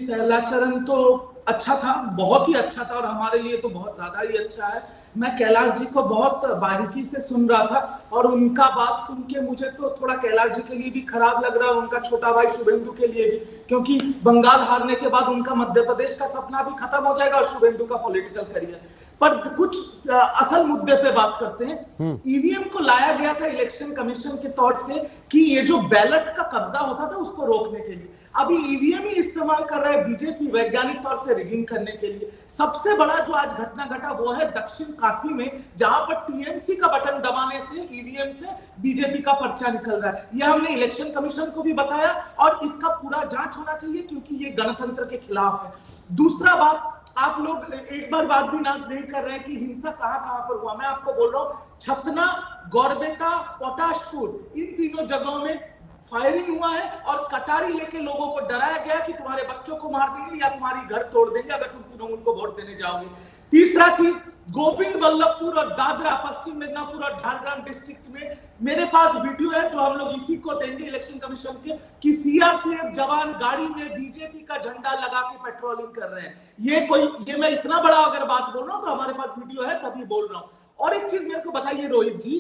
पहला चरण तो अच्छा था, बहुत ही अच्छा था, और हमारे लिए तो बहुत ज्यादा ही अच्छा है। मैं कैलाश जी को बहुत बारीकी से सुन रहा था, और उनका बात सुन के मुझे तो थोड़ा कैलाश जी के लिए भी खराब लग रहा है, उनका छोटा भाई शुभेंदु के लिए भी, क्योंकि बंगाल हारने के बाद उनका मध्य प्रदेश का सपना भी खत्म हो जाएगा और शुभेंदु का पॉलिटिकल करियर। पर कुछ असल मुद्दे पे बात करते हैं। ईवीएम को लाया गया था इलेक्शन कमीशन के तौर से कि ये जो बैलेट का कब्जा होता था उसको रोकने के लिए। अभी ईवीएम ही इस्तेमाल कर रहा है बीजेपी वैज्ञानिक तौर से रिगिंग करने के लिए। सबसे बड़ा जो आज घटना घटा वो है दक्षिण काशी में, जहां पर टीएमसी का बटन दबाने से ईवीएम से बीजेपी का पर्चा निकल रहा है। यह हमने इलेक्शन कमीशन को भी बताया, और इसका पूरा जांच होना चाहिए, क्योंकि ये गणतंत्र के खिलाफ है। दूसरा बात, आप लोग एक बार बात भी नहीं कर रहे हैं कि हिंसा कहां कहां पर हुआ। मैं आपको बोल रहा हूं, छतना, गौरबेटा, पोटाशपुर, इन तीनों जगहों में फायरिंग हुआ है, और कटारी लेके लोगों को डराया गया कि तुम्हारे बच्चों को मार देंगे या तुम्हारी घर तोड़ देंगे अगर तुम तृणमूल को वोट देने जाओगे। तीसरा चीज, गोविंद वल्लभपुर और दादरा, पश्चिम मिदनापुर और झारग्राम डिस्ट्रिक्ट में मेरे पास वीडियो है जो हम लोग इसी को देंगे इलेक्शन कमीशन के, कि सीआरपीएफ जवान गाड़ी में बीजेपी का झंडा लगा के पेट्रोलिंग कर रहे हैं। ये मैं इतना बड़ा अगर बात बोल रहा हूं तो हमारे पास वीडियो है तभी बोल रहा हूं। और एक चीज मेरे को बताइए रोहित जी,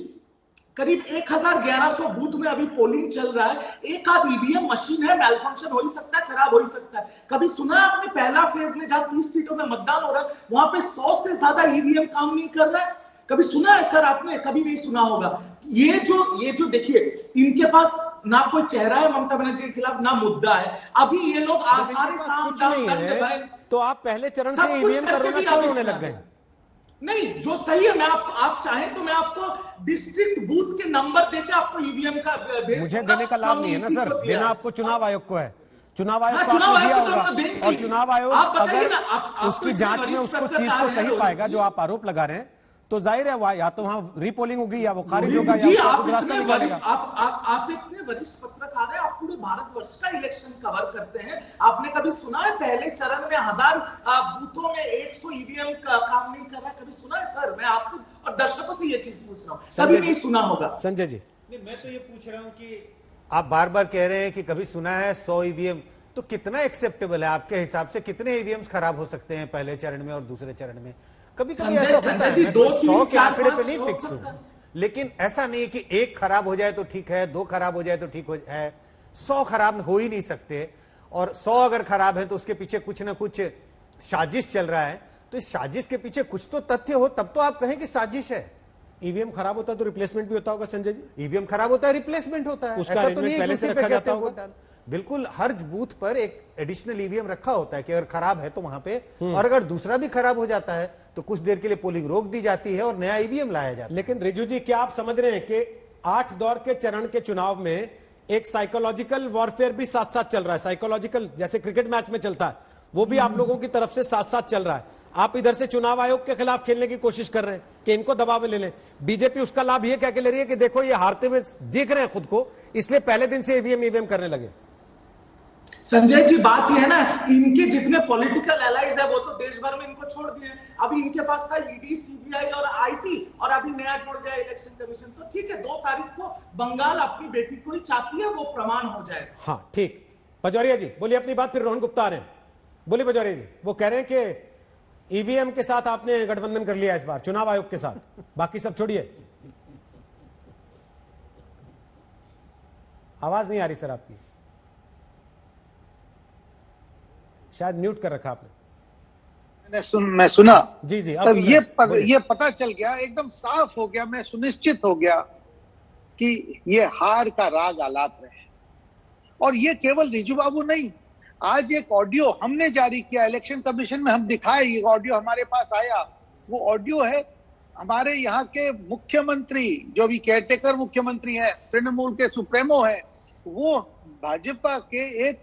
करीब 1100 बूथ में अभी पोलिंग चल रहा है। एक आध ईवीएम मशीन है, मेल फंक्शन हो ही सकता है, खराब हो ही सकता है। कभी सुना है आपने पहला फेज में जहां 30 सीटों में मतदान हो रहा है वहां पे 100 से ज्यादा ईवीएम काम नहीं कर रहा है? कभी सुना है सर आपने? कभी नहीं सुना होगा। ये जो देखिए, इनके पास ना कोई चेहरा है ममता बनर्जी के खिलाफ, ना मुद्दा है। अभी ये लोग आसानी से, तो आप पहले चरण से ईवीएम कोरोना क्यों होने लग गए? नहीं, जो सही है, मैं आप चाहें तो मैं आपको डिस्ट्रिक्ट बूथ के नंबर देके आपको ईवीएम का मुझे देने का लाभ नहीं है ना सर, देना आपको चुनाव आयोग को है। चुनाव आयोग को आपने दिया होगा, और चुनाव आयोग अगर उसकी जांच में उसको चीज को सही पाएगा जो आप आरोप लगा रहे हैं, तो जाहिर है या तो वहां रीपोलिंग होगी या वो खारिज होगा या उसका रास्ता निकालेगा। आप इतने वरिष्ठ पत्रकार हैं, आप पूरे भारतवर्ष का इलेक्शन कवर करते हैं। आपने कभी सुना है पहले चरण में 1000 बूथों में 100 ईवीएम का काम नहीं कर रहा? कभी सुना है सर? मैं आपसे और दर्शकों से ये चीज पूछ रहा हूँ, कभी नहीं सुना होगा। संजय जी, मैं तो ये पूछ रहा हूँ कि आप बार बार कह रहे हैं कि कभी सुना है 100 ईवीएम, तो कितना एक्सेप्टेबल है आपके हिसाब से? कितने ईवीएम खराब हो सकते हैं पहले चरण में और दूसरे चरण में? कभी कभी ऐसा होता है, 100 के आंकड़े पे नहीं फिक्स हूं, लेकिन ऐसा नहीं है कि एक खराब हो जाए तो ठीक है, 2 खराब हो जाए तो ठीक है, 100 खराब हो ही नहीं सकते। और 100 अगर खराब है तो उसके पीछे कुछ ना कुछ साजिश चल रहा है। तो इस साजिश के पीछे कुछ तो तथ्य हो, तब तो आप कहें कि साजिश है। ईवीएम खराब होता है तो रिप्लेसमेंट भी होता होगा संजय जी? ईवीएम खराब होता है, रिप्लेसमेंट होता है, उसका तो नहीं पहले से रखा जाता होगा। बिल्कुल, हर बूथ पर एक एडिशनल ईवीएम रखा होता है कि अगर खराब है तो वहां पे, और अगर दूसरा भी खराब हो जाता है तो कुछ देर के लिए पोलिंग रोक दी जाती है और नया ईवीएम लाया जाता है। लेकिन रिजू जी, क्या आप समझ रहे हैं कि 8 दौर के चरण के चुनाव में एक साइकोलॉजिकल वॉरफेयर भी साथ साथ चल रहा है? साइकोलॉजिकल, जैसे क्रिकेट मैच में चलता है, वो भी आप लोगों की तरफ से साथ साथ चल रहा है। आप इधर से चुनाव आयोग के खिलाफ खेलने की कोशिश कर रहे हैं कि इनको दबाव में ले लें। बीजेपी उसका लाभ ये कह के ले रही है कि देखो ये हारते हुए देख रहे हैं खुद को, इसलिए पहले दिन से ईवीएम करने लगे। संजय जी, बात यह है ना, इनके जितने पॉलिटिकल एलाइज है वो तो देश भर में इनको छोड़ दिए। अभी इनके पास था ईडी, सीबीआई और आईटी, और अभी नया जोड़ गया इलेक्शन कमीशन। तो ठीक है, 2 तारीख को बंगाल अपनी बेटी को ही चाहती है, वो प्रमाण हो जाए। हाँ ठीक। पजौरिया जी बोलिए अपनी बात, फिर रोहन गुप्ता आ रहे हैं। बोलिए पजौरिया जी। वो कह रहे हैं कि ईवीएम के साथ आपने गठबंधन कर लिया इस बार चुनाव आयोग के साथ, बाकी सब छोड़िए। आवाज नहीं आ रही सर आपकी, शायद म्यूट कर रखा आपने। मैं सुना जी जी। तब ये पता चल गया, एकदम साफ हो गया, मैं सुनिश्चित हो गया कि ये हार का राग आलाप रहे हैं। और ये केवल रिजू बाबू नहीं, आज एक ऑडियो हमने जारी किया इलेक्शन कमीशन में, हम दिखाए, ये ऑडियो हमारे पास आया। वो ऑडियो है हमारे यहाँ के मुख्यमंत्री, जो भी केयरटेकर मुख्यमंत्री हैं, तृणमूल के सुप्रीमो हैं, वो भाजपा के एक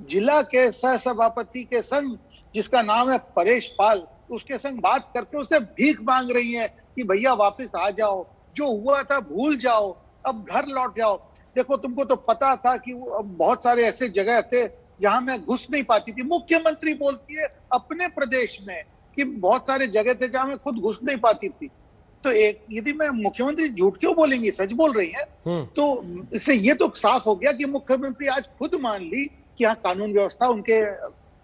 जिला के सह सभापति के संग, जिसका नाम है परेश पाल, उसके संग बात करके उससे भीख मांग रही है कि भैया वापस आ जाओ, जो हुआ था भूल जाओ, अब घर लौट जाओ। देखो, तुमको तो पता था कि बहुत सारे ऐसे जगह थे जहां मैं घुस नहीं पाती थी। मुख्यमंत्री बोलती है अपने प्रदेश में कि बहुत सारे जगह थे जहां मैं खुद घुस नहीं पाती थी। तो एक, यदि मैं मुख्यमंत्री झूठ क्यों बोलेंगी, सच बोल रही है। तो इससे ये तो साफ हो गया कि मुख्यमंत्री आज खुद मान ली कि यहाँ कानून व्यवस्था उनके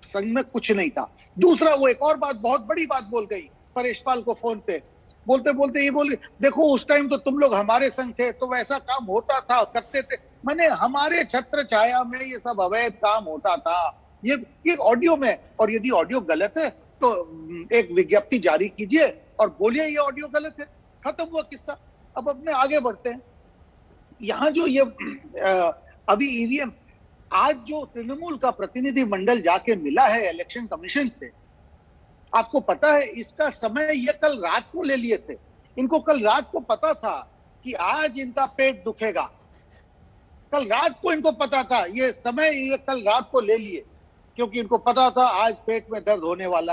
संघ में कुछ नहीं था। दूसरा, वो एक और बात, बहुत बड़ी बात बोल गई परेश पाल को फोन पे, बोलते बोलते ये बोले, देखो उस टाइम तो तुम लोग हमारे संग थे तो वैसा काम होता था, करते थे। मैंने हमारे छत्र छाया में ये सब अवैध काम होता था, ये ऑडियो में। और यदि ऑडियो गलत है तो एक विज्ञप्ति जारी कीजिए और बोलिए ये ऑडियो गलत है, खत्म हुआ किस्सा। अब अपने आगे बढ़ते हैं। यहाँ जो ये अभी ईवीएम, आज जो तृणमूल का प्रतिनिधि मंडल जाके मिला है इलेक्शन कमीशन से, आपको पता है इसका समय ये कल रात को ले लिए थे। इनको कल रात को पता था कि आज इनका पेट दुखेगा, कल रात को इनको पता था, ये समय ये कल रात को ले लिए, क्योंकि इनको पता था आज पेट में दर्द होने वाला है।